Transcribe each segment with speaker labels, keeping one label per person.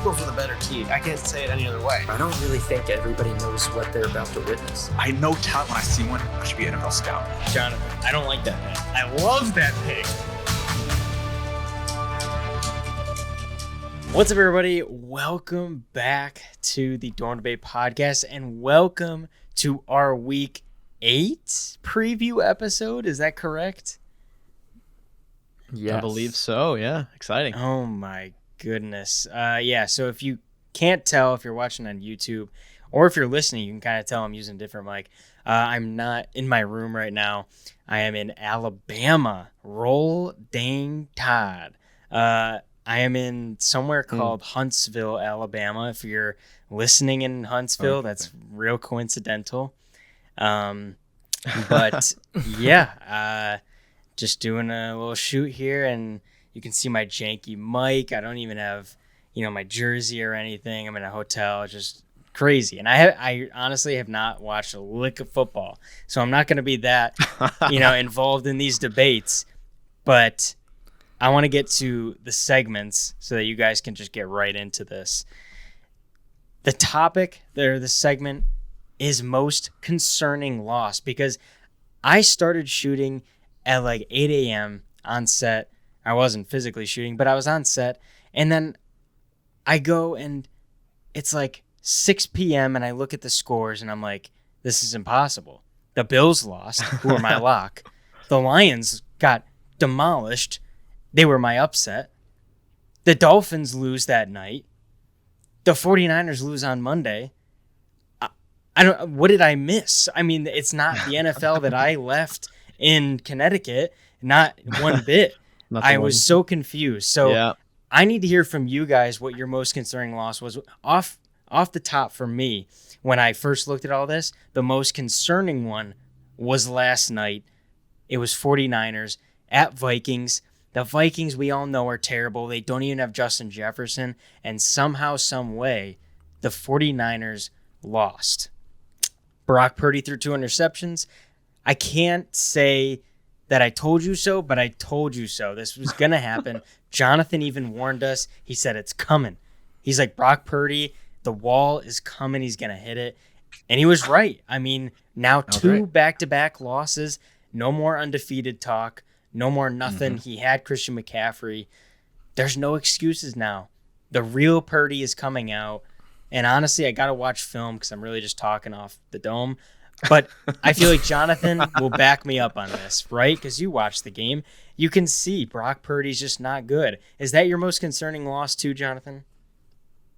Speaker 1: Eagles are the better team. I can't say it any other way.
Speaker 2: I don't really think everybody knows what they're about to witness.
Speaker 3: I know talent when I see one. I should be an NFL scout.
Speaker 1: Jonathan, I don't like that pick. I love that pick. What's up, everybody? Welcome back to the Dorm Debate Podcast, and welcome to our Week 8 preview episode. Is that correct?
Speaker 4: Yes. I believe so. Yeah. Exciting.
Speaker 1: Oh my goodness. So if you can't tell, if you're watching on YouTube or if you're listening, you can kind of tell I'm using a different mic. I'm not in my room right now. I am in Alabama. Roll dang Tide. I am in somewhere called Huntsville, Alabama. If you're listening in Huntsville, that's real coincidental. But yeah, just doing a little shoot here, and you can see my janky mic. I don't even have, my jersey or anything. I'm in a hotel, just crazy. And I honestly have not watched a lick of football, so I'm not going to be that, involved in these debates. But I want to get to the segments so that you guys can just get right into this. The topic there, the segment is most concerning loss, because I started shooting at like 8 a.m. on set. I wasn't physically shooting, but I was on set. And then I go and it's like 6 p.m. and I look at the scores and I'm like, this is impossible. The Bills lost, who were my lock. The Lions got demolished. They were my upset. The Dolphins lose that night. The 49ers lose on Monday. What did I miss? I mean, it's not the NFL that I left in Connecticut, not one bit. I was so confused. So yeah. I need to hear from you guys what your most concerning loss was. Off the top for me, when I first looked at all this, the most concerning one was last night. It was 49ers at Vikings. The Vikings, we all know, are terrible. They don't even have Justin Jefferson. And somehow, some way, the 49ers lost. Brock Purdy threw 2 interceptions. I can't say that I told you so, but I told you so. This was going to happen. Jonathan even warned us. He said it's coming. He's like, Brock Purdy, the wall is coming. He's going to hit it. And he was right. I mean, now 2 back-to-back losses. No more undefeated talk. No more nothing. He had Christian McCaffrey. There's no excuses now. The real Purdy is coming out. And honestly, I got to watch film because I'm really just talking off the dome. But I feel like Jonathan will back me up on this, right? Because you watched the game. You can see Brock Purdy's just not good. Is that your most concerning loss too, Jonathan?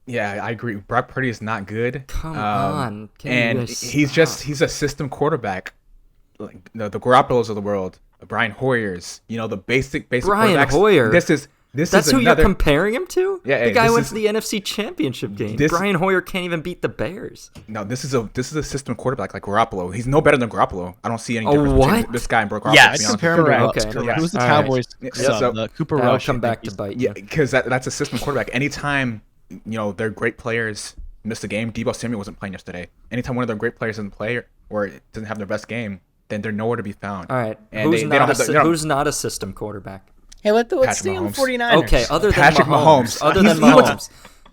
Speaker 3: Yeah, I agree. Brock Purdy is not good.
Speaker 2: Come on.
Speaker 3: He's a system quarterback. Like the Garoppolos of the world, Brian Hoyers, the basic
Speaker 2: Brian
Speaker 3: quarterbacks.
Speaker 2: Hoyer.
Speaker 3: That's
Speaker 2: who you're comparing him to?
Speaker 3: Yeah,
Speaker 2: the guy went to the NFC Championship game. Brian Hoyer can't even beat the Bears.
Speaker 3: No, this is a system quarterback like Garoppolo. He's no better than Garoppolo. I don't see any difference between this guy and Garoppolo.
Speaker 1: Yeah, it's correct.
Speaker 4: Who's the Cowboys?
Speaker 3: So
Speaker 4: Cooper Rush.
Speaker 2: Come back to bite.
Speaker 3: Yeah, because that's a system quarterback. Anytime their great players miss a game, Deebo Samuel wasn't playing yesterday. Anytime one of their great players doesn't play or doesn't have their best game, then they're nowhere to be found.
Speaker 2: All right,
Speaker 3: and
Speaker 2: who's not a system quarterback?
Speaker 1: Hey, let's stay on the 49ers.
Speaker 2: Okay, other than
Speaker 3: Patrick Mahomes.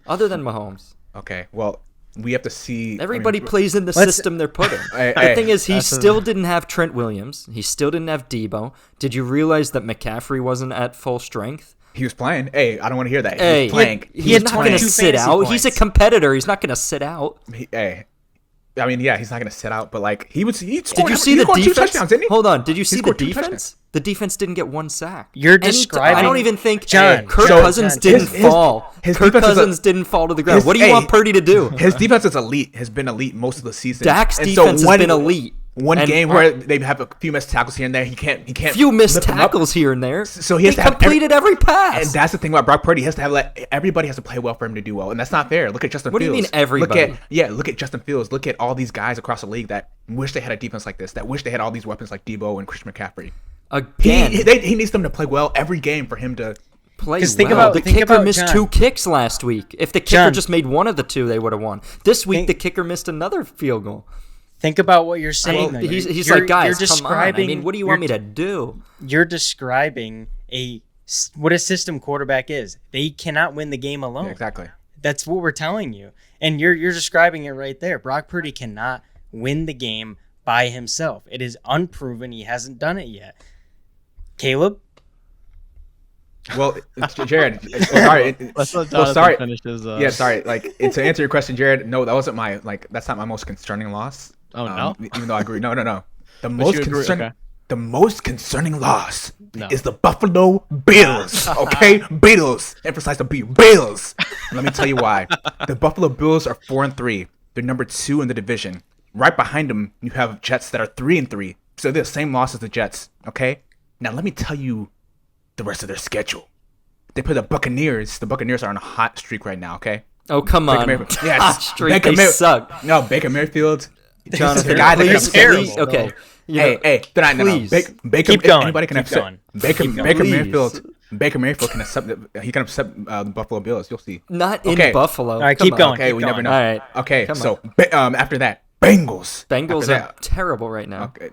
Speaker 2: Other than Mahomes.
Speaker 3: Okay, well, we have to see.
Speaker 2: Everybody plays in the system they're put in. The thing is, he still didn't have Trent Williams. He still didn't have Debo. Did you realize that McCaffrey wasn't at full strength?
Speaker 3: He was playing. Hey, I don't want to hear that. He was playing.
Speaker 2: He's not going to sit out. Points. He's a competitor. He's not going to sit out.
Speaker 3: I mean, yeah, he's not going to sit out, but like he scored.
Speaker 2: Did you see the defense?
Speaker 3: 2 touchdowns, didn't he?
Speaker 2: Hold on. Did you see the defense? The defense didn't get 1 sack.
Speaker 1: You're describing.
Speaker 2: I don't even think
Speaker 1: John.
Speaker 2: Kirk Cousins didn't fall. Kirk Cousins didn't fall to the ground. What do you want Purdy to do?
Speaker 3: His defense is elite. Has been elite most of the season.
Speaker 2: Dak's defense has been elite.
Speaker 3: One game where they have a few missed tackles here and there. He can't.
Speaker 2: Few missed tackles here and there.
Speaker 3: So he has to
Speaker 2: completed every pass.
Speaker 3: And that's the thing about Brock Purdy. He has to have everybody has to play well for him to do well, and that's not fair. Look at Justin Fields.
Speaker 2: What do you mean everybody?
Speaker 3: Look at Justin Fields. Look at all these guys across the league that wish they had a defense like this. That wish they had all these weapons like Debo and Christian McCaffrey.
Speaker 2: Again,
Speaker 3: he needs them to play well every game for him to
Speaker 2: play well. The kicker missed 2 kicks last week. If the kicker just made one of the 2, they would have won. This week, the kicker missed another field goal.
Speaker 1: Think about what you're saying.
Speaker 2: Well, he's like, guys, come on. I mean, what do you want me to do?
Speaker 1: You're describing what a system quarterback is. They cannot win the game alone.
Speaker 3: Yeah, exactly.
Speaker 1: That's what we're telling you. And you're describing it right there. Brock Purdy cannot win the game by himself. It is unproven. He hasn't done it yet. Caleb?
Speaker 3: Well, it's Jared. Sorry.
Speaker 4: Let's let Jonathan finish his.
Speaker 3: Yeah, sorry. Like, to answer your question, Jared. No, that wasn't that's not my most concerning loss.
Speaker 4: Oh no.
Speaker 3: Even though I agree. No. The most concerning loss is the Buffalo Bills. Okay, Bills. Emphasize the B. Bills. Let me tell you why. The Buffalo Bills are 4-3. They're number 2 in the division. Right behind them, you have Jets that are 3-3. So they're the same loss as the Jets. Okay. Now let me tell you the rest of their schedule. They play the Buccaneers. The Buccaneers are on a hot streak right now. Okay.
Speaker 2: Oh, come on.
Speaker 3: Hot
Speaker 2: streak. They suck.
Speaker 3: No, Baker Mayfield.
Speaker 2: Jonathan,
Speaker 3: the guy
Speaker 2: please,
Speaker 3: that
Speaker 2: okay.
Speaker 3: Hey, they're not.
Speaker 2: Please.
Speaker 3: No. Baker,
Speaker 1: keep going.
Speaker 3: Anybody can upset. Baker Mayfield. Baker Mayfield can upset. He can upset the Buffalo Bills. You'll see.
Speaker 2: Not in Buffalo.
Speaker 1: All right, keep going.
Speaker 3: Okay, we never know.
Speaker 2: All right.
Speaker 3: Okay, so after that, Bengals.
Speaker 2: Bengals are terrible right now.
Speaker 3: Okay.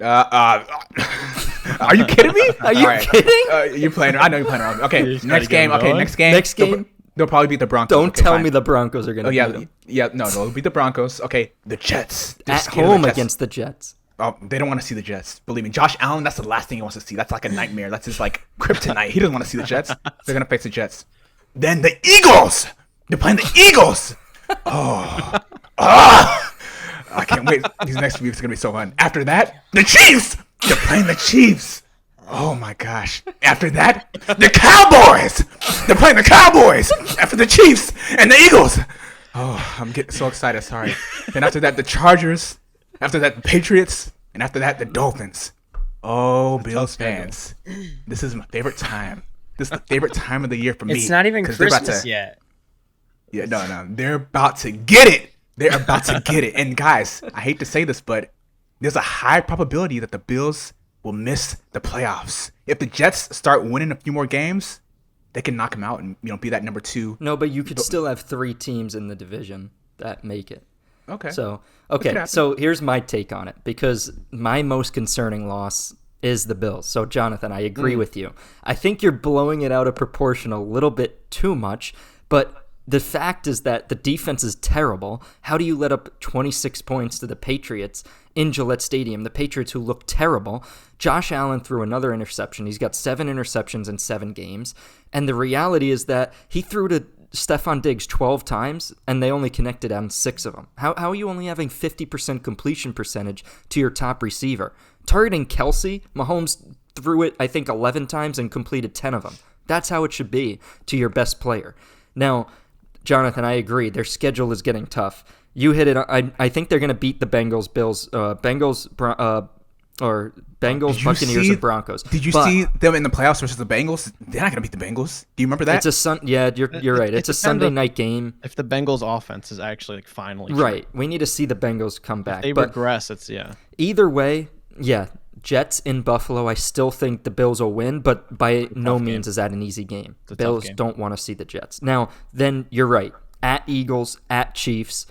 Speaker 3: Are you kidding me?
Speaker 2: Are you kidding?
Speaker 3: You're playing. I know you're playing wrong. Okay, next game.
Speaker 2: Next game.
Speaker 3: They'll probably beat the Broncos.
Speaker 2: Don't tell me the Broncos are going to beat them.
Speaker 3: Yeah, no, they'll beat the Broncos. Okay, the Jets.
Speaker 2: At home against the Jets.
Speaker 3: Oh, they don't want to see the Jets. Believe me, Josh Allen, that's the last thing he wants to see. That's like a nightmare. That's his kryptonite. He doesn't want to see the Jets. They're going to face the Jets. Then the Eagles. They're playing the Eagles. I can't wait. These next weeks are going to be so fun. After that, the Chiefs. They're playing the Chiefs. Oh my gosh. After that, the Cowboys. They're playing the Cowboys. After the Chiefs and the Eagles. Oh, I'm getting so excited. Sorry. Then after that, the Chargers. After that, the Patriots. And after that, the Dolphins. Oh, Bills fans. This is my favorite time. This is the favorite time of the year for me.
Speaker 1: It's not even Christmas yet.
Speaker 3: Yeah, no. They're about to get it. They're about to get it. And guys, I hate to say this, but there's a high probability that the Bills will miss the playoffs. If the Jets start winning a few more games, they can knock them out and be that number 2.
Speaker 2: No, but you could still have 3 teams in the division that make it.
Speaker 3: Okay.
Speaker 2: So here's my take on it, because my most concerning loss is the Bills. So Jonathan, I agree with you. I think you're blowing it out of proportion a little bit too much, but the fact is that the defense is terrible. How do you let up 26 points to the Patriots in Gillette Stadium? The Patriots, who look terrible. Josh Allen threw another interception. He's got 7 interceptions in 7 games. And the reality is that he threw to Stephon Diggs 12 times, and they only connected on 6 of them. How are you only having 50% completion percentage to your top receiver? Targeting Kelsey, Mahomes threw it, I think, 11 times and completed 10 of them. That's how it should be to your best player. Now, Jonathan, I agree. Their schedule is getting tough. You hit it. I think they're going to beat the Bengals, Buccaneers, and Broncos.
Speaker 3: Did you see them in the playoffs versus the Bengals? They're not going to beat the Bengals. Do you remember that?
Speaker 2: You're right. It's a Sunday night game.
Speaker 4: If the Bengals offense is actually finally
Speaker 2: right, we need to see the Bengals come back.
Speaker 4: If they regress.
Speaker 2: Either way, Jets in Buffalo. I still think the Bills will win, but by no means is that an easy game. The Bills don't want to see the Jets. Now, then you're right. At Eagles, at Chiefs,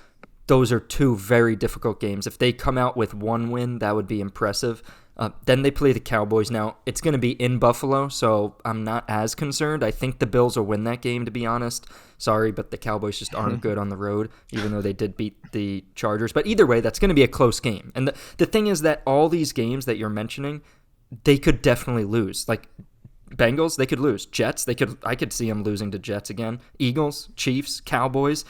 Speaker 2: those are 2 very difficult games. If they come out with 1 win, that would be impressive. Then they play the Cowboys. Now, it's going to be in Buffalo, so I'm not as concerned. I think the Bills will win that game, to be honest. Sorry, but the Cowboys just aren't good on the road, even though they did beat the Chargers. But either way, that's going to be a close game. And the thing is that all these games that you're mentioning, they could definitely lose. Like Bengals, they could lose. Jets, I could see them losing to Jets again. Eagles, Chiefs, Cowboys,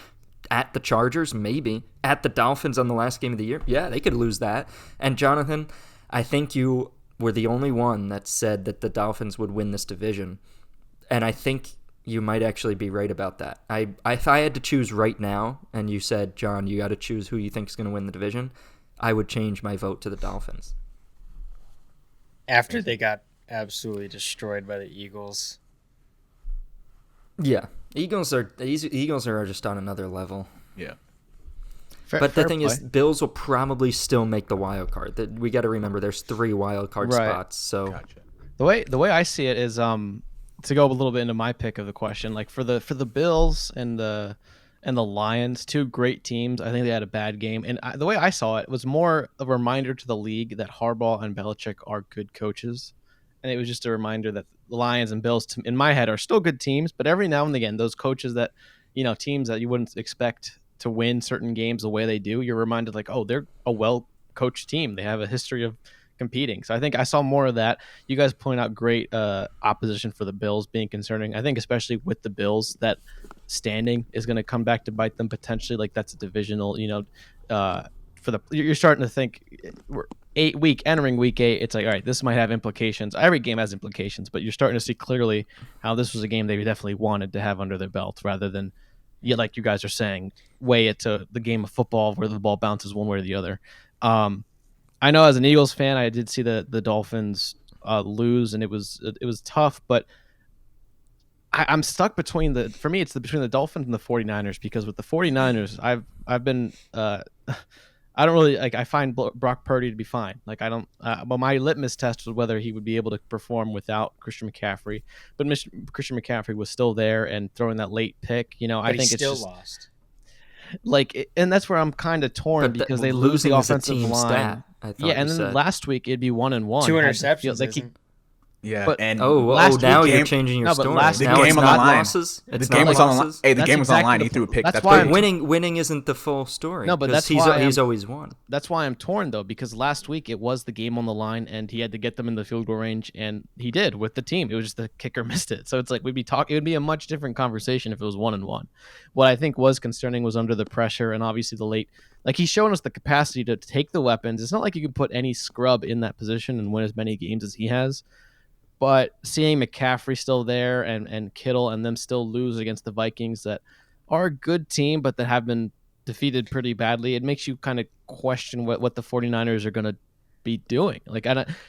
Speaker 2: at the Chargers, maybe. At the Dolphins on the last game of the year, yeah, they could lose that. And Jonathan, I think you were the only one that said that the Dolphins would win this division. And I think you might actually be right about that. If I had to choose right now, and you said, John, you got to choose who you think is going to win the division, I would change my vote to the Dolphins.
Speaker 1: After they got absolutely destroyed by the Eagles.
Speaker 2: Yeah. Eagles are just on another level.
Speaker 3: Yeah.
Speaker 2: But the thing is, Bills will probably still make the wild card. We got to remember there's 3 wild card spots. So
Speaker 3: gotcha.
Speaker 4: The way I see it is to go a little bit into my pick of the question, like for the Bills and the Lions, 2 great teams. I think they had a bad game, and the way I saw it was more a reminder to the league that Harbaugh and Belichick are good coaches, and it was just a reminder that the Lions and Bills, in my head, are still good teams, but every now and again, those coaches that teams that you wouldn't expect to win certain games the way they do, you're reminded like, oh, they're a well-coached team. They have a history of competing. So I think I saw more of that. You guys point out great opposition for the Bills being concerning. I think especially with the Bills, that standing is going to come back to bite them potentially. Like that's a divisional, you're starting to think we're entering week 8. It's like, all right, this might have implications. Every game has implications, but you're starting to see clearly how this was a game they definitely wanted to have under their belt rather than, like you guys are saying, weigh it to the game of football where the ball bounces one way or the other. I know as an Eagles fan, I did see the Dolphins lose, and it was tough, but I'm stuck between between the Dolphins and the 49ers, because with the 49ers, I've been I don't really like. I find Brock Purdy to be fine. Like I don't. But my litmus test was whether he would be able to perform without Christian McCaffrey. But Christian McCaffrey was still there and throwing that late pick. I think it's just
Speaker 1: lost.
Speaker 4: And that's where I'm kind of torn because they lose the offensive line.
Speaker 2: Stat,
Speaker 4: and then last week it'd be 1-1.
Speaker 1: 2 interceptions.
Speaker 2: Now you're changing your story.
Speaker 3: The game on the line.
Speaker 2: Losses.
Speaker 3: The game was on the line. Hey, the game was on the line. He threw a pick.
Speaker 4: That's why
Speaker 2: winning isn't the full story.
Speaker 4: No, but that's
Speaker 2: he's always won.
Speaker 4: That's why I'm torn though, because last week it was the game on the line, and he had to get them in the field goal range, and he did with the team. It was just the kicker missed it. So it's like it would be a much different conversation if it was 1-1. What I think was concerning was under the pressure and obviously the late. Like he's shown us the capacity to take the weapons. It's not like you can put any scrub in that position and win as many games as he has. But seeing McCaffrey still there and Kittle and them still lose against the Vikings that are a good team but that have been defeated pretty badly, it makes you kind of question what the 49ers are going to be doing.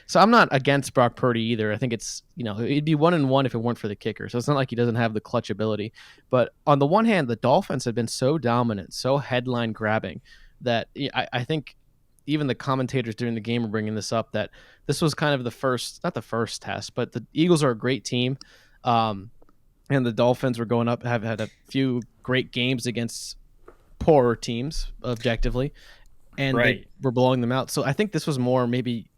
Speaker 4: So I'm not against Brock Purdy either. I think it's, it'd be 1-1 if it weren't for the kicker. So it's not like he doesn't have the clutch ability. But on the one hand, the Dolphins have been so dominant, so headline grabbing that I think even the commentators during the game are bringing this up, that this was kind of not the first test, but the Eagles are a great team. And the Dolphins were have had a few great games against poorer teams objectively, and they were blowing them out. So I think this was more maybe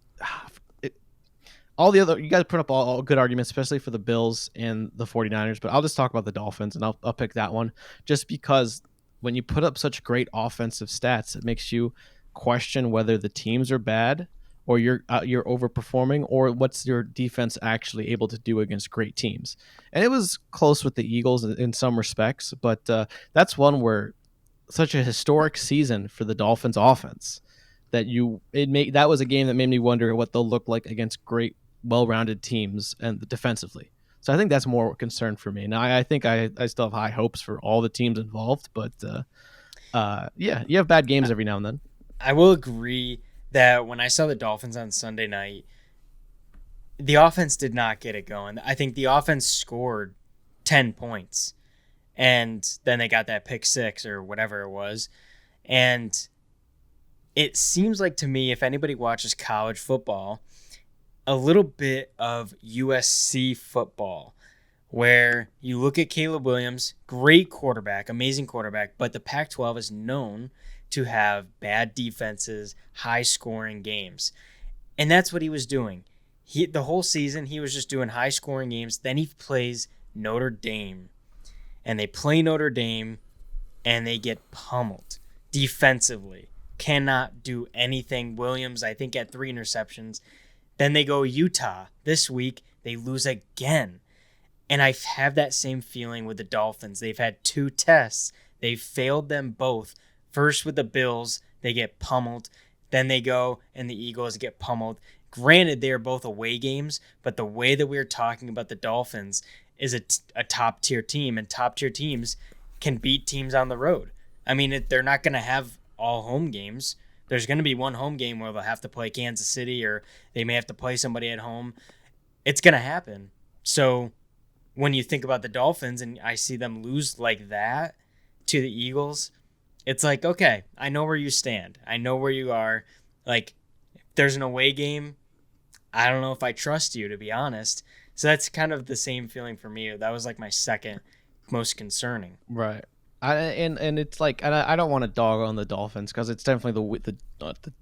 Speaker 4: all the other, you guys put up all good arguments, especially for the Bills and the 49ers, but I'll just talk about the Dolphins and I'll pick that one just because when you put up such great offensive stats, it makes you question whether the teams are bad or you're overperforming, or what's your defense actually able to do against great teams. And it was close with the Eagles in some respects, but that's one where such a historic season for the Dolphins offense that that was a game that made me wonder what they'll look like against great, well-rounded teams and defensively. So I think that's more concern for me. Now I think I still have high hopes for all the teams involved, but you have bad games every now and then.
Speaker 1: I will agree that when I saw the Dolphins on Sunday night, the offense did not get it going. I think the offense scored 10 points, and then they got that pick 6 or whatever it was. And it seems like to me, if anybody watches college football, a little bit of USC football, where you look at Caleb Williams, great quarterback, amazing quarterback, but the Pac-12 is known to have bad defenses, high-scoring games. And that's what he was doing. The whole season, he was just doing high-scoring games. Then he plays Notre Dame. And they play Notre Dame, and they get pummeled defensively. Cannot do anything. Williams, I think, had 3 interceptions. Then they go Utah. This week, they lose again. And I have that same feeling with the Dolphins. They've had 2 tests. They've failed them both. First with the Bills, they get pummeled. Then they go and the Eagles get pummeled. Granted, they are both away games, but the way that we're talking about the Dolphins is a top-tier team, and top-tier teams can beat teams on the road. I mean, they're not going to have all home games. There's going to be one home game where they'll have to play Kansas City, or they may have to play somebody at home. It's going to happen. So when you think about the Dolphins and I see them lose like that to the Eagles, it's like, okay, I know where you stand. I know where you are. Like, if there's an away game, I don't know if I trust you, to be honest. So that's kind of the same feeling for me. That was like my second most concerning.
Speaker 4: Right. And it's like, and I don't want to dog on the Dolphins because it's definitely the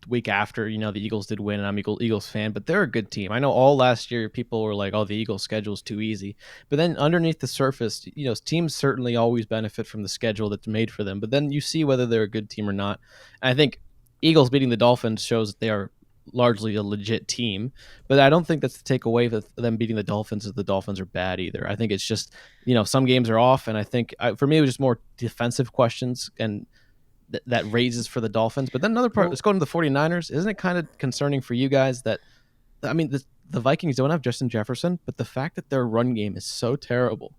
Speaker 4: week after, the Eagles did win, and I'm Eagles fan, but they're a good team. I know all last year people were like, oh, the Eagles schedule's too easy, but then underneath the surface, teams certainly always benefit from the schedule that's made for them, but then you see whether they're a good team or not. And I think Eagles beating the Dolphins shows that they are largely a legit team, but I don't think that's the takeaway that them beating the Dolphins is the Dolphins are bad either. I think it's just, some games are off, and I think for me it was just more defensive questions and that raises for the Dolphins. But then another part, let's go into the 49ers. Isn't it kind of concerning for you guys that, I mean, the Vikings don't have Justin Jefferson, but the fact that their run game is so terrible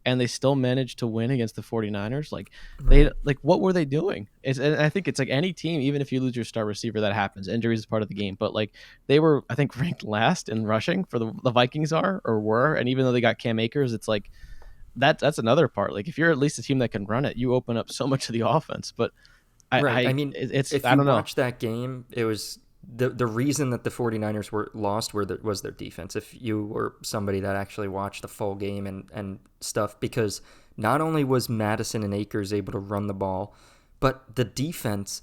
Speaker 4: and they still managed to win against the 49ers. What were they doing? And I think it's like any team, even if you lose your star receiver, that happens. Injuries is part of the game. But they were, I think, ranked last in rushing for the Vikings were. And even though they got Cam Akers, it's like that's another part. Like if you're at least a team that can run it, you open up so much of the offense. But I don't know.
Speaker 2: Watch that game, it was the reason that the 49ers were lost was their defense. If you were somebody that actually watched the full game and stuff, because not only was Madison and Akers able to run the ball, but the defense,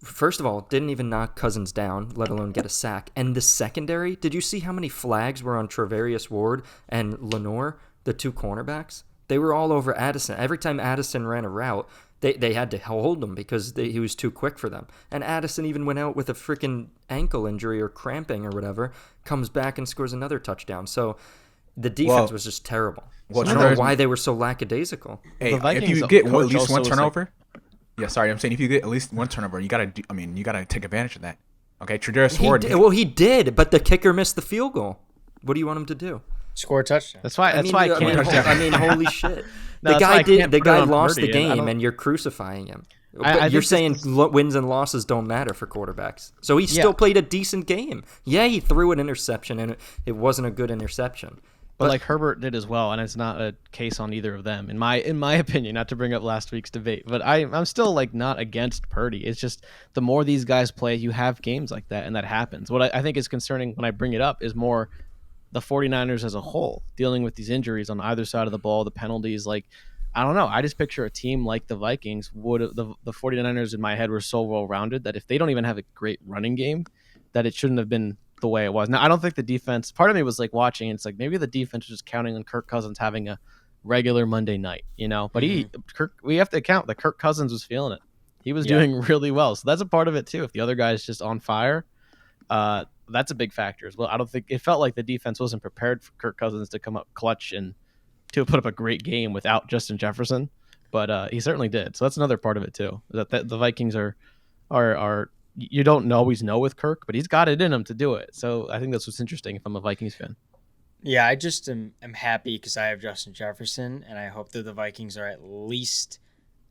Speaker 2: first of all, didn't even knock Cousins down, let alone get a sack. And the secondary, did you see how many flags were on Travarius Ward and Lenore, the two cornerbacks? They were all over Addison. Every time Addison ran a route, they had to hold him because he was too quick for them. And Addison even went out with a freaking ankle injury or cramping or whatever, comes back and scores another touchdown. So the defense was just terrible. I don't know why they were so lackadaisical.
Speaker 3: Hey, if you get at least one turnover, I'm saying if you get at least one turnover, you gotta take advantage of that. Okay, Tredaris Ward.
Speaker 2: He did, but the kicker missed the field goal. What do you want him to do?
Speaker 1: Score a touchdown.
Speaker 4: That's why I can't.
Speaker 2: Holy shit. The guy lost the game, and you're crucifying him. But you're saying wins and losses don't matter for quarterbacks. So he still played a decent game. Yeah, he threw an interception, and it wasn't a good interception.
Speaker 4: But like Herbert did as well, and it's not a case on either of them, in my opinion. Not to bring up last week's debate, but I'm still not against Purdy. It's just the more these guys play, you have games like that, and that happens. What I think is concerning when I bring it up is more the 49ers as a whole, dealing with these injuries on either side of the ball, the penalties. I don't know. I just picture a team like the Vikings the 49ers in my head were so well-rounded that if they don't even have a great running game, that it shouldn't have been the way it was. Now, I don't think the defense, part of me was watching, it's maybe the defense was just counting on Kirk Cousins having a regular Monday night, but we have to account that Kirk Cousins was feeling it. He was doing really well. So that's a part of it too. If the other guy's just on fire, that's a big factor as well. I don't think it felt like the defense wasn't prepared for Kirk Cousins to come up clutch and to put up a great game without Justin Jefferson, but he certainly did. So that's another part of it too. That the Vikings are you don't always know with Kirk, but he's got it in him to do it. So I think that's what's interesting if I'm a Vikings fan.
Speaker 1: Yeah, I just am happy because I have Justin Jefferson, and I hope that the Vikings are at least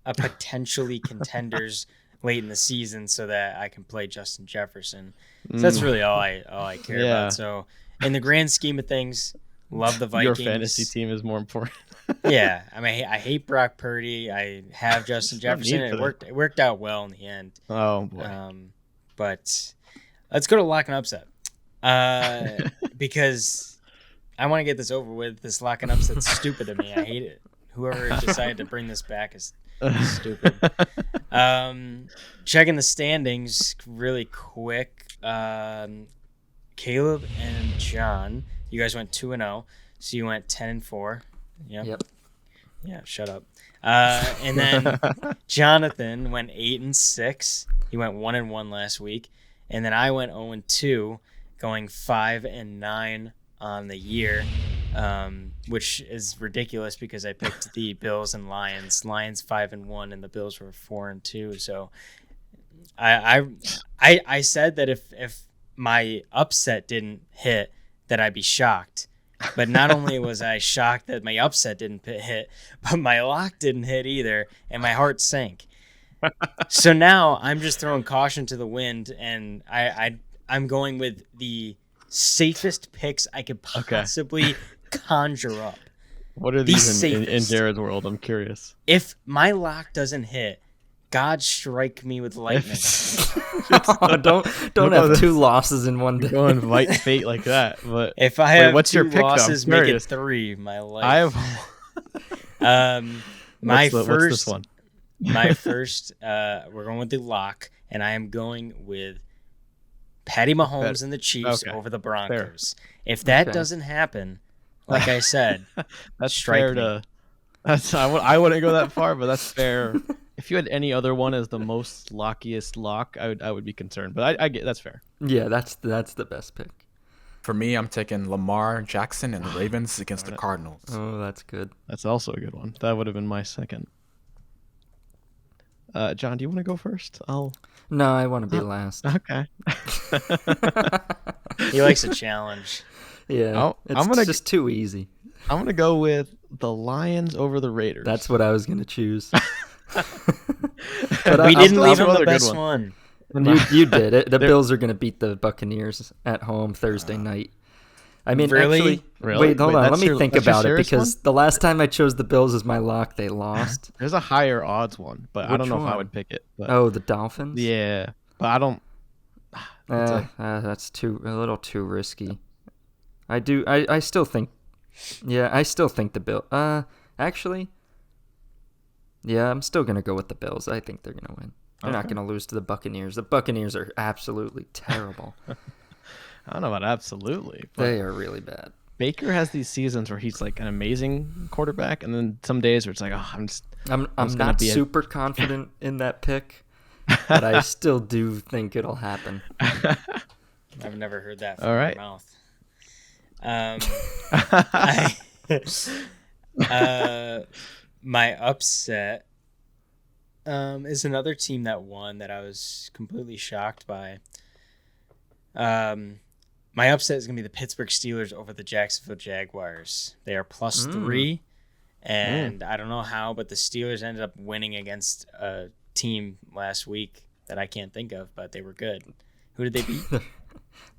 Speaker 1: a potentially contenders late in the season so that I can play Justin Jefferson. So that's really all I care about. So in the grand scheme of things, love the Vikings.
Speaker 4: Your fantasy team is more important.
Speaker 1: Yeah, I mean, I hate Brock Purdy. I have Justin Jefferson. And it worked out well in the end.
Speaker 4: Oh boy.
Speaker 1: But let's go to lock and upset. Because I want to get this over with. This lock and upset's stupid to me. I hate it. Whoever decided to bring this back is stupid. Checking the standings really quick. Caleb and John, you guys went 2-0, so you went 10-4. Yep. Yeah, shut up. And then Jonathan went 8-6. He went 1-1 last week, and then I went 0-2, going 5-9 on the year, which is ridiculous because I picked the Bills and Lions. Lions 5-1, and the Bills were 4-2. So I said that if my upset didn't hit, that I'd be shocked. But not only was I shocked that my upset didn't hit, but my lock didn't hit either, and my heart sank. So now I'm just throwing caution to the wind, and I'm going with the safest picks I could possibly conjure up.
Speaker 4: What are these in Jared's world? I'm curious.
Speaker 1: If my lock doesn't hit, God strike me with lightning.
Speaker 2: don't have two losses in one day.
Speaker 4: Go invite fate like that. But
Speaker 1: if I have
Speaker 4: what's your
Speaker 1: two
Speaker 4: pick,
Speaker 1: losses, make it 3. My life.
Speaker 4: I have
Speaker 1: my
Speaker 4: what's
Speaker 1: first
Speaker 4: this one?
Speaker 1: my first. We're going with the lock, and I am going with Patty Mahomes and the Chiefs over the Broncos. Fair. If that doesn't happen, like I said,
Speaker 4: that's fair to. I wouldn't go that far, but that's fair. If you had any other one as the most lockiest lock, I would be concerned. But I get that's fair.
Speaker 2: Yeah, that's the best pick.
Speaker 3: For me, I'm taking Lamar Jackson and the Ravens against the Cardinals.
Speaker 2: Oh, that's good.
Speaker 4: That's also a good one. That would have been my second. John, do you want to go first?
Speaker 2: No, I want to be last.
Speaker 4: Okay.
Speaker 1: He likes a challenge.
Speaker 2: Yeah, it's just too easy.
Speaker 4: I'm going to go with the Lions over the Raiders.
Speaker 2: That's what I was going to choose.
Speaker 1: But we didn't leave him the best one.
Speaker 2: You did it. The Bills are going to beat the Buccaneers at home Thursday night. I mean,
Speaker 1: really?
Speaker 2: Wait, hold on. Let me think about it because the last time I chose the Bills as my lock, they lost.
Speaker 4: There's a higher odds one, but I don't know if I would pick it. But...
Speaker 2: Oh, the Dolphins?
Speaker 4: Yeah, but I don't.
Speaker 2: That's a little too risky. I still think. Yeah, I still think the Bills. Actually. Yeah, I'm still gonna go with the Bills. I think they're gonna win. They're not gonna lose to the Buccaneers. The Buccaneers are absolutely terrible.
Speaker 4: I don't know about absolutely. But
Speaker 2: they are really bad.
Speaker 4: Baker has these seasons where he's like an amazing quarterback, and then some days where it's like,
Speaker 2: I'm not super confident in that pick, but I still do think it'll happen.
Speaker 1: I've never heard that from your mouth. My upset is another team that won that I was completely shocked by. My upset is going to be the Pittsburgh Steelers over the Jacksonville Jaguars. They are +3, and I don't know how, but the Steelers ended up winning against a team last week that I can't think of, but they were good. Who did they beat?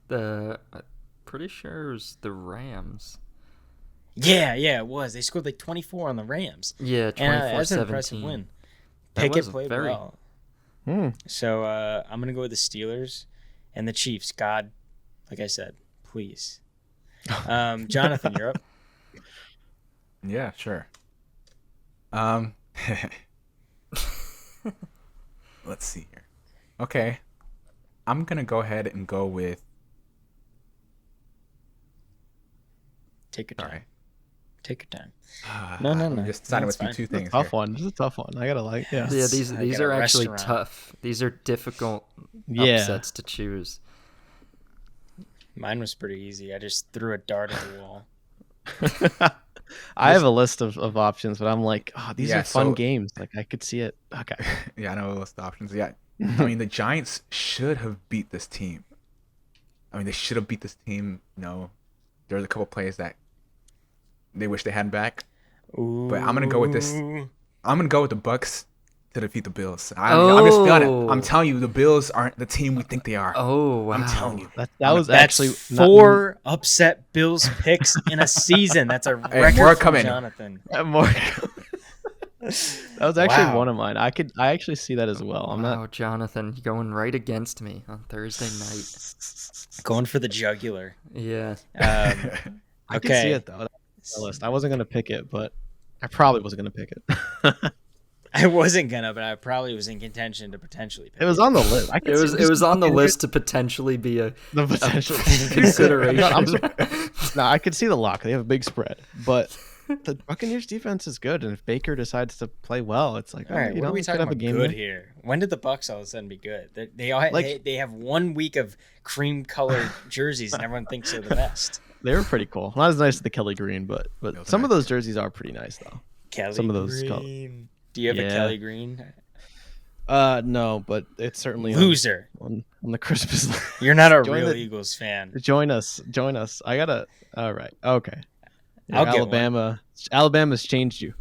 Speaker 2: I'm pretty sure it was the Rams.
Speaker 1: Yeah, it was. They scored like 24 on the Rams.
Speaker 2: Yeah, 24-17.
Speaker 1: That's an impressive win. Pickett played well. So I'm going to go with the Steelers and the Chiefs. God, like I said, please. Jonathan, you're up.
Speaker 3: Yeah, sure. Let's see here. Okay. I'm going to go ahead and go with...
Speaker 1: Take your time.
Speaker 3: All right.
Speaker 1: Take your time.
Speaker 3: No. I'm just deciding between two things.
Speaker 4: Tough one. This is a tough one. I gotta
Speaker 2: Yeah, these are actually tough. These are difficult upsets to choose.
Speaker 1: Mine was pretty easy. I just threw a dart at the wall.
Speaker 4: I have a list of options, but I'm like, these are fun games. Like I could see it. Okay.
Speaker 3: Yeah, I know a list of options. Yeah, I mean the Giants should have beat this team. They should have beat this team. There's a couple plays that they wish they had back. Ooh. But I'm gonna go with this. I'm gonna go with the Bucks to defeat the Bills. I'm just feeling it. I'm telling you, the Bills aren't the team we think they are.
Speaker 2: Oh, wow.
Speaker 3: I'm telling you.
Speaker 4: That's actually
Speaker 1: 4 upset Bills picks in a season. That's a record
Speaker 3: more
Speaker 1: for
Speaker 3: coming.
Speaker 1: Jonathan.
Speaker 4: More. That was actually one of mine. I actually see that as well. I'm not.
Speaker 2: Jonathan, you're going right against me on Thursday night.
Speaker 1: Going for the jugular.
Speaker 2: Yeah.
Speaker 4: I can see it though. That's list. I wasn't gonna pick it, but I probably wasn't gonna pick it.
Speaker 1: I wasn't gonna, but I probably was in contention to potentially pick it.
Speaker 4: It was on the list.
Speaker 2: It was on the list to potentially be a potential consideration.
Speaker 4: No, I could see the lock. They have a big spread, but the Buccaneers defense is good, and if Baker decides to play well, it's like,
Speaker 1: all right, what are we talking about good here? When did the Bucs all of a sudden be good? They have 1 week of cream colored jerseys, and everyone thinks they're the best.
Speaker 4: They were pretty cool. Not as nice as the Kelly Green, but some of those jerseys are pretty nice though.
Speaker 1: Some of those. Do you have a Kelly Green?
Speaker 4: No, but it's certainly
Speaker 1: loser
Speaker 4: on the Christmas list.
Speaker 1: You're not a real Eagles fan.
Speaker 4: Join us. I gotta. All right. Okay.
Speaker 1: I'll
Speaker 4: Alabama. Alabama's changed you.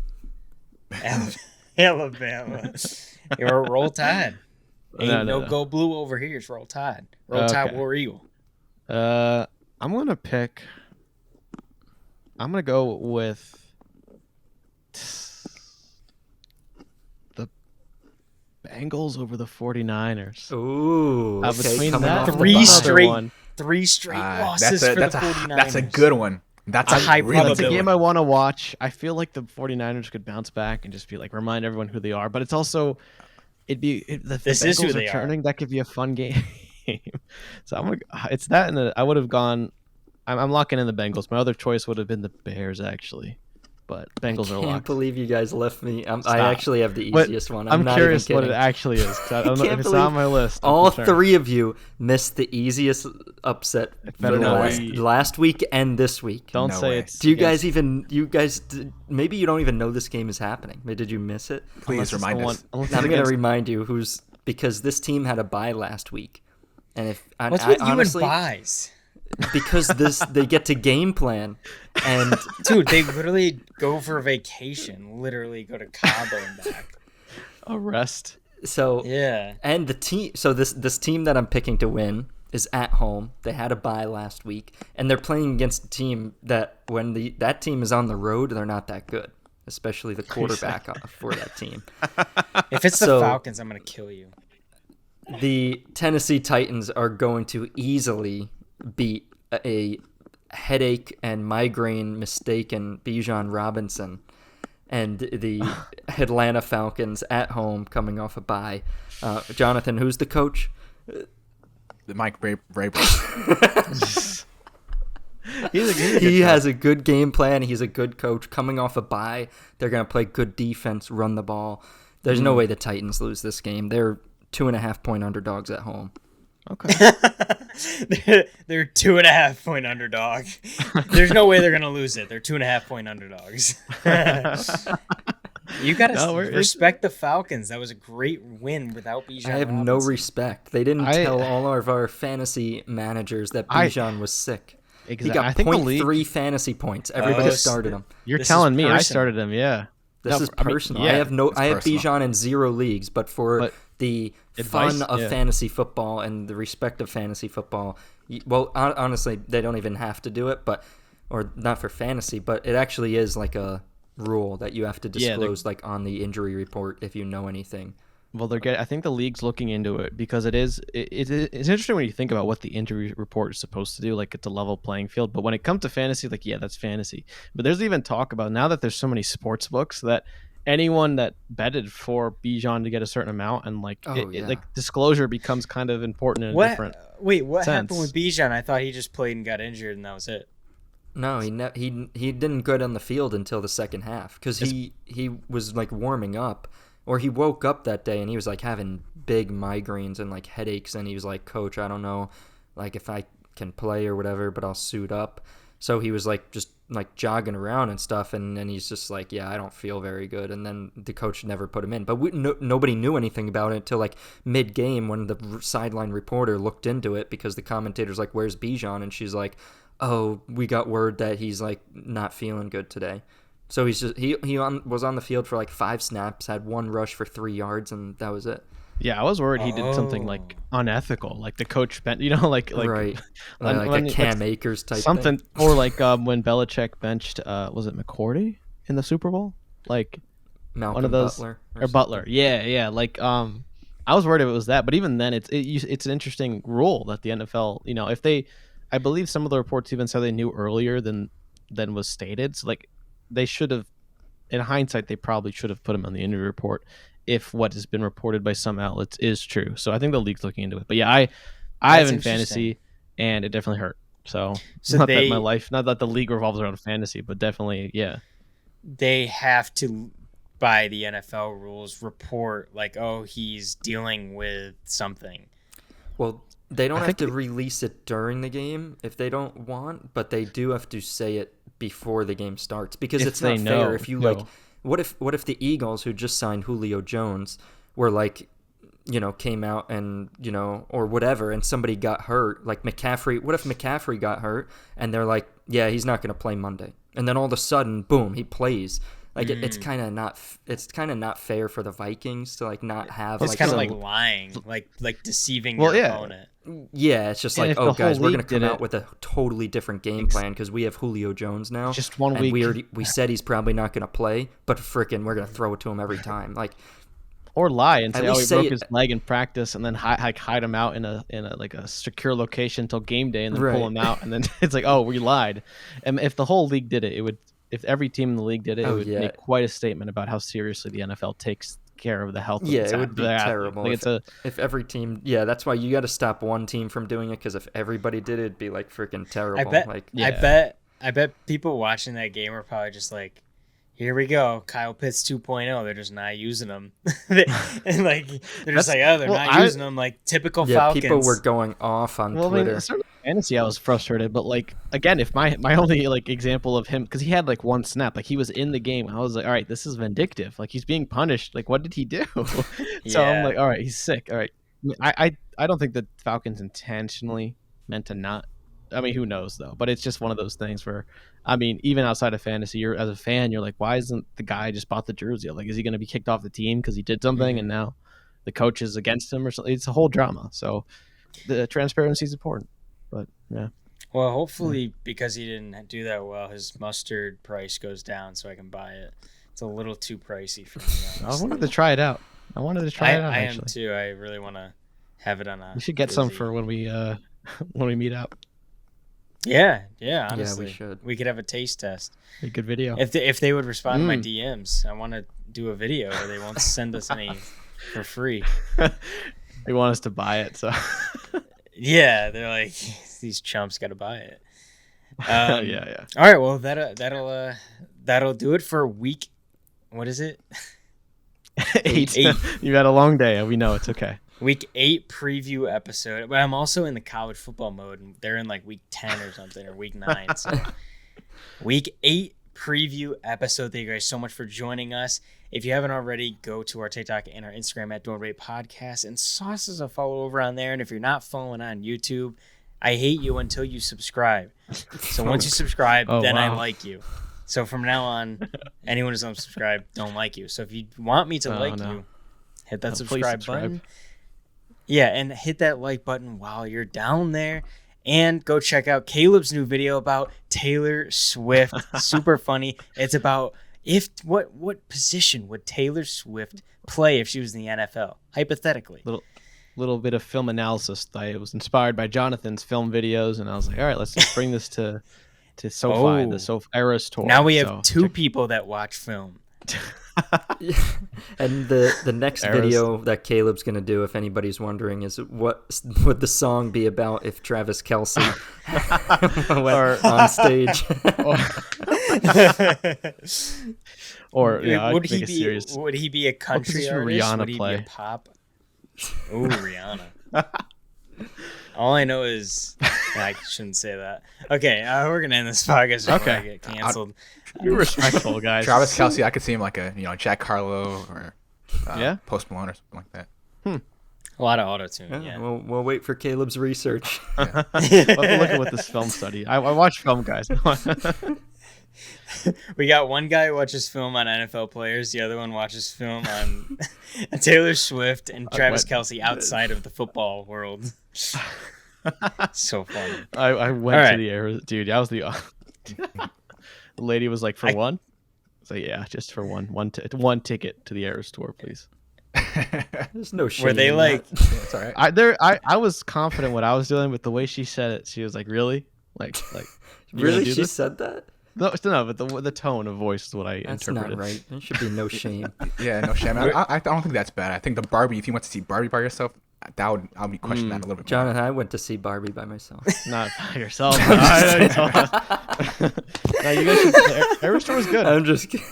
Speaker 1: Alabama. You're a Roll Tide. Ain't no go blue over here. It's Roll Tide. Roll Tide, War Eagle.
Speaker 4: I'm gonna go with the Bengals over the 49ers.
Speaker 2: Ooh,
Speaker 4: between
Speaker 1: that, three straight losses for the 49ers.
Speaker 3: That's a good one. That's
Speaker 1: a high
Speaker 3: really
Speaker 4: It's a
Speaker 1: probability.
Speaker 4: game I want to watch. I feel like the 49ers could bounce back and just be like remind everyone who they are. But it's also the
Speaker 1: This is who
Speaker 4: Bengals
Speaker 1: they are.
Speaker 4: returning. That could be a fun game. So it's that, and I would have gone. I'm locking in the Bengals. My other choice would have been the Bears actually, but Bengals are
Speaker 2: I can't
Speaker 4: locked.
Speaker 2: believe you guys left me. I actually have the
Speaker 4: But
Speaker 2: easiest one.
Speaker 4: I'm
Speaker 2: not
Speaker 4: curious
Speaker 2: even
Speaker 4: what it
Speaker 2: kidding.
Speaker 4: actually is. 'Cause I don't know
Speaker 2: can't
Speaker 4: if it's
Speaker 2: believe
Speaker 4: on my list. I'm
Speaker 2: All
Speaker 4: concerned.
Speaker 2: three of you missed the easiest upset
Speaker 4: better
Speaker 2: for
Speaker 4: not
Speaker 2: last week and this week.
Speaker 4: Don't
Speaker 3: No
Speaker 4: say
Speaker 3: way.
Speaker 4: it's.
Speaker 2: Do you
Speaker 4: against-
Speaker 2: guys maybe you don't even know this game is happening. Did you miss it?
Speaker 3: Please remind us.
Speaker 4: unless it's
Speaker 2: I'm going to
Speaker 4: against-
Speaker 2: remind you because this team had a bye last week. And if
Speaker 1: What's
Speaker 2: I
Speaker 1: with
Speaker 2: honestly,
Speaker 1: you and buys?
Speaker 2: because they get to game plan and
Speaker 1: Dude, they literally go for a vacation. Literally go to Cabo and back.
Speaker 4: a rest.
Speaker 2: so
Speaker 1: Yeah.
Speaker 2: and the team this team that I'm picking to win is at home. They had a bye last week and they're playing against a team that when that team is on the road, they're not that good, especially the quarterback for that team.
Speaker 1: If it's the
Speaker 2: So-
Speaker 1: Falcons, I'm gonna kill you.
Speaker 2: The Tennessee Titans are going to easily beat a headache and migraine mistaken Bijan Robinson and the Atlanta Falcons at home coming off a bye. Jonathan, who's the coach?
Speaker 3: Mike Vrabel.
Speaker 2: He has a good game plan. He's a good coach. Coming off a bye, they're going to play good defense, run the ball. There's no way the Titans lose this game. They're 2.5-point underdogs at home.
Speaker 4: Okay.
Speaker 1: They're 2.5-point underdog. There's no way they're gonna lose it. They're 2.5-point underdogs. You gotta respect the Falcons. That was a great win without Bijan.
Speaker 2: I have no respect. They didn't tell all of our fantasy managers that Bijan was sick.
Speaker 4: Exactly.
Speaker 2: He got
Speaker 4: I think the
Speaker 2: 0.3 fantasy points. Everybody
Speaker 1: this-
Speaker 2: started him.
Speaker 4: You're
Speaker 1: This
Speaker 4: telling
Speaker 1: is
Speaker 4: me I
Speaker 1: personal.
Speaker 4: started him. Yeah.
Speaker 2: This
Speaker 4: No,
Speaker 2: is
Speaker 4: I mean,
Speaker 2: personal.
Speaker 4: yeah,
Speaker 2: I have
Speaker 3: personal.
Speaker 2: Bijan in 0 leagues, but for the
Speaker 4: Advice?
Speaker 2: fun of
Speaker 4: Yeah.
Speaker 2: fantasy football and the respect of fantasy football, well, honestly, they don't even have to do it, or not for fantasy, but it actually is like a rule that you have to disclose like on the injury report if you know anything.
Speaker 4: Well, I think the league's looking into it because it's interesting when you think about what the injury report is supposed to do. Like it's a level playing field, but when it comes to fantasy, like yeah, that's fantasy. But there's even talk about now that there's so many sports books that anyone that betted for Bijan to get a certain amount and like like disclosure becomes kind of important in a different.
Speaker 1: Wait, what
Speaker 4: sense.
Speaker 1: happened with Bijan? I thought he just played and got injured, and that was it.
Speaker 2: No, he didn't go on the field until the second half because he was like warming up, or he woke up that day and he was like having big migraines and like headaches, and he was like, "Coach, I don't know, like if I can play or whatever, but I'll suit up." So he was like just like jogging around and stuff, and then he's just like, "Yeah, I don't feel very good." And then the coach never put him in, but nobody knew anything about it until like mid game when the sideline reporter looked into it because the commentator's like, "Where's Bijan?" And she's like, "Oh, we got word that he's like not feeling good today." So he's just was on the field for like 5 snaps, had 1 rush for 3 yards, and that was it.
Speaker 4: Yeah, I was worried he did something like unethical, like the coach bent, like
Speaker 2: right, like a Cam Akers type
Speaker 4: something,
Speaker 2: thing.
Speaker 4: or like when Belichick benched, was it McCourty in the Super Bowl? Like
Speaker 2: Malcolm
Speaker 4: one of those
Speaker 2: Butler
Speaker 4: or Butler, yeah. Like I was worried if it was that, but even then, it's an interesting rule that the NFL, if they, I believe some of the reports even said they knew earlier than was stated. So like they should have, in hindsight, they probably should have put him on the injury report if what has been reported by some outlets is true. So I think the league's looking into it. But yeah, I have in fantasy, and it definitely hurt. So not that the league revolves around fantasy, but definitely, yeah.
Speaker 1: They have to, by the NFL rules, report like, oh, he's dealing with something.
Speaker 2: Well, they don't have to release it during the game if they don't want, but they do have to say it before the game starts because it's not fair if you like. What if the Eagles, who just signed Julio Jones, were like, came out and or whatever, and somebody got hurt, like McCaffrey. What if McCaffrey got hurt and they're like, yeah, he's not going to play Monday, and then all of a sudden, boom, he plays. Like it's kind of not fair for the Vikings to like not have.
Speaker 1: It's
Speaker 2: like,
Speaker 1: kind of like lying, like deceiving your opponent.
Speaker 2: Yeah, it's just like, oh guys, we're gonna come out with a totally different game plan because we have Julio Jones now.
Speaker 4: Just 1 week.
Speaker 2: We said he's probably not gonna play, but frickin' we're gonna throw it to him every time. Like,
Speaker 4: Or lie and
Speaker 2: At
Speaker 4: say, "Oh, he
Speaker 2: least
Speaker 4: broke
Speaker 2: say-
Speaker 4: his leg in practice," and then hide him out in a like a secure location until game day, and then pull
Speaker 2: Right.
Speaker 4: him out, and then it's like, "Oh, we lied." And if the whole league did it, it would. If every team in the league did it, it
Speaker 2: Oh,
Speaker 4: would
Speaker 2: yeah.
Speaker 4: make quite a statement about how seriously the NFL takes care of the health of
Speaker 2: Yeah,
Speaker 4: its
Speaker 2: it would be
Speaker 4: their athlete.
Speaker 2: terrible
Speaker 4: Like
Speaker 2: if every team. Yeah, that's why you got to stop one team from doing it, because if everybody did it, it'd be like freaking terrible.
Speaker 1: I bet people watching that game are probably just like, here we go, Kyle Pitts 2.0. They're just not using them, and like they're just like, oh, they're not using them, like typical Falcons.
Speaker 2: People were going off on Twitter.
Speaker 4: I mean, certainly fantasy, I was frustrated, but like again, if my only like example of him, because he had like one snap, like he was in the game, I was like, all right, this is vindictive. Like he's being punished. Like what did he do? So I'm like, all right, he's sick. All right, I don't think the Falcons intentionally meant to not. I mean, who knows though? But it's just one of those things where, I mean, even outside of fantasy, you're as a fan, you're like, why isn't the guy just bought the jersey? Like, is he going to be kicked off the team because he did something and now the coach is against him or something? It's a whole drama. So the transparency is important. But yeah.
Speaker 1: Well, hopefully because he didn't do that well, his mustard price goes down so I can buy it. It's a little too pricey for me.
Speaker 4: I wanted to try it out. I
Speaker 1: am too. I really want to have it on a.
Speaker 4: We should get some for when we meet up.
Speaker 1: Yeah, honestly.
Speaker 2: Yeah, we should.
Speaker 1: We could have a taste test.
Speaker 4: A good video.
Speaker 1: If they would respond to my DMs, I want to do a video where they won't send us any for free.
Speaker 4: They want us to buy it, so.
Speaker 1: Yeah, they're like, these chumps got to buy it.
Speaker 4: Yeah.
Speaker 1: All right, well that'll do it for week. What is it?
Speaker 4: 8. You had a long day. We know it's okay.
Speaker 1: Week 8 preview episode, but I'm also in the college football mode, and they're in like week 10 or something, or week 9. So week 8 preview episode. Thank you guys so much for joining us. If you haven't already, go to our TikTok and our Instagram at Don't Rate Podcast and sauce us a follow over on there. And if you're not following on YouTube, I hate you until you subscribe. So once you subscribe, then I like you. So from now on, anyone who's unsubscribed, don't like you. So if you want me to you, hit that subscribe button. Yeah, and hit that like button while you're down there. And go check out Caleb's new video about Taylor Swift. Super funny. It's about what position would Taylor Swift play if she was in the NFL, hypothetically.
Speaker 4: Little bit of film analysis. I was inspired by Jonathan's film videos, and I was like, all right, let's just bring this to SoFi, the SoFi Eras tour.
Speaker 1: Now we have two people that watch film.
Speaker 2: And the next video that Caleb's gonna do, if anybody's wondering, is what would the song be about if Travis Kelce went on stage?
Speaker 1: Would he be a country artist?
Speaker 4: Rihanna
Speaker 1: would he
Speaker 4: play?
Speaker 1: Be a pop? Oh, Rihanna. All I know is I shouldn't say that. Okay, we're gonna end this podcast before I get canceled.
Speaker 4: You're respectful, guys.
Speaker 3: Travis Kelce, I could see him like a Jack Harlow or Post Malone or something like that.
Speaker 1: A lot of auto-tune. Yeah.
Speaker 2: We'll wait for Caleb's research.
Speaker 4: We'll have to look at what this film study. I watch film, guys.
Speaker 1: We got one guy who watches film on NFL players. The other one watches film on Taylor Swift and Travis Kelce outside of the football world. So funny.
Speaker 4: I went to the air, dude. I was the lady was like, for one. So yeah, just for one ticket to the Eras tour, please.
Speaker 2: There's no shame.
Speaker 1: Were they like?
Speaker 3: It's all right.
Speaker 4: I was confident what I was doing, but the way she said it, she was like, really, like
Speaker 2: really? She said that?
Speaker 4: No, but the tone of voice is what I interpreted.
Speaker 2: That's not right. There should be no shame.
Speaker 3: Yeah, no shame. I don't think that's bad. I think the Barbie, if you went to see Barbie by yourself, I'll be questioning that a little bit.
Speaker 2: Jonathan, I went to see Barbie by myself.
Speaker 4: Not by yourself. No, you guys should. Every store was good.
Speaker 2: I'm just kidding.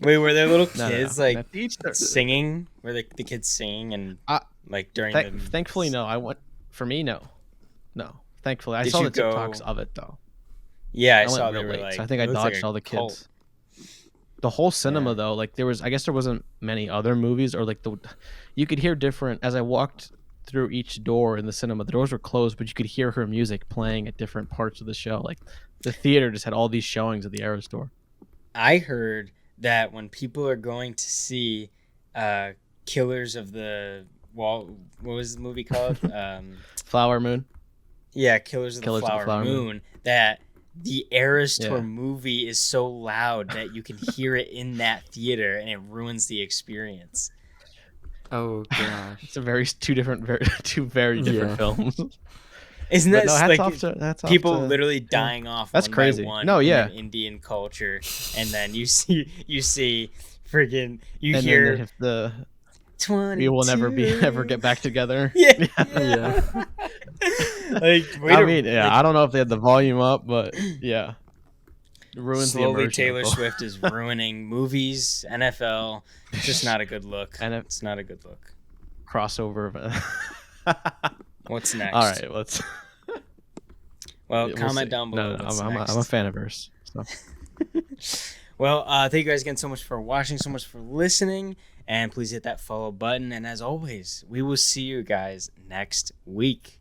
Speaker 1: Wait, were there little kids like
Speaker 4: each
Speaker 1: singing? Were the kids singing and like during the?
Speaker 4: Thankfully, no. I went. For me, no. Thankfully, I saw the TikToks of it though.
Speaker 1: Yeah, I
Speaker 4: saw
Speaker 1: they were
Speaker 4: late,
Speaker 1: like.
Speaker 4: So I think I dodged all the kids. Cult. The whole cinema though, like I guess there wasn't many other movies, or like you could hear different as I walked through each door in the cinema. The doors were closed, but you could hear her music playing at different parts of the show. Like the theater just had all these showings at the Eras Tour.
Speaker 1: I heard that when people are going to see Killers of the Wall, what was the movie called?
Speaker 4: Flower Moon.
Speaker 1: Yeah, Killers of the Flower Moon. That the Eras Tour movie is so loud that you can hear it in that theater, and it ruins the experience.
Speaker 2: Oh gosh,
Speaker 4: it's two very different films.
Speaker 1: Isn't that
Speaker 4: that's
Speaker 1: people literally dying off?
Speaker 4: That's
Speaker 1: one
Speaker 4: crazy.
Speaker 1: By one
Speaker 4: No, yeah,
Speaker 1: in Indian culture, and then you see friggin' you
Speaker 4: and
Speaker 1: hear
Speaker 4: then the
Speaker 1: 22.
Speaker 4: We will never ever get back together.
Speaker 1: Yeah.
Speaker 4: I don't know if they had the volume up, but yeah, it ruins the immersion.
Speaker 1: Taylor Swift is ruining movies, NFL. It's just not a good look. And it's not a good look.
Speaker 4: Crossover.
Speaker 1: What's next?
Speaker 4: All right, let's.
Speaker 1: Well, comment down below.
Speaker 4: I'm a fan of hers. So.
Speaker 1: Well, thank you guys again so much for watching, so much for listening, and please hit that follow button. And as always, we will see you guys next week.